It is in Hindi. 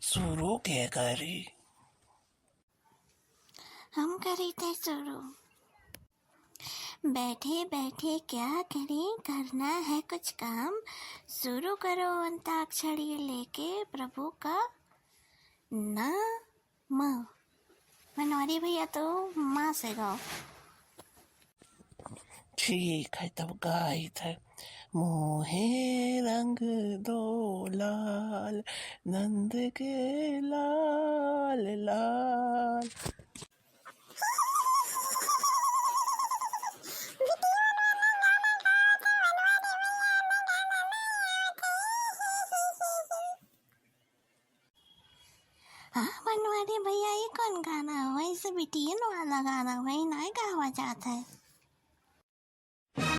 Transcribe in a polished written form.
शुरू क्या करी? हम करी थे शुरू। बैठे बैठे क्या करें, करना है कुछ काम। शुरू करो अंताक्षरी लेके प्रभु का नाम। मनोहरी भैया तो माँ से गाओ। ठीक है तब गाई थे। मोहे रंग दो लाल, नंद के लाल लाल। हाँ मनोहरी भैया, ये कौन गाना है? वही से बिटियन वाला गाना वही ना गावा जाता है।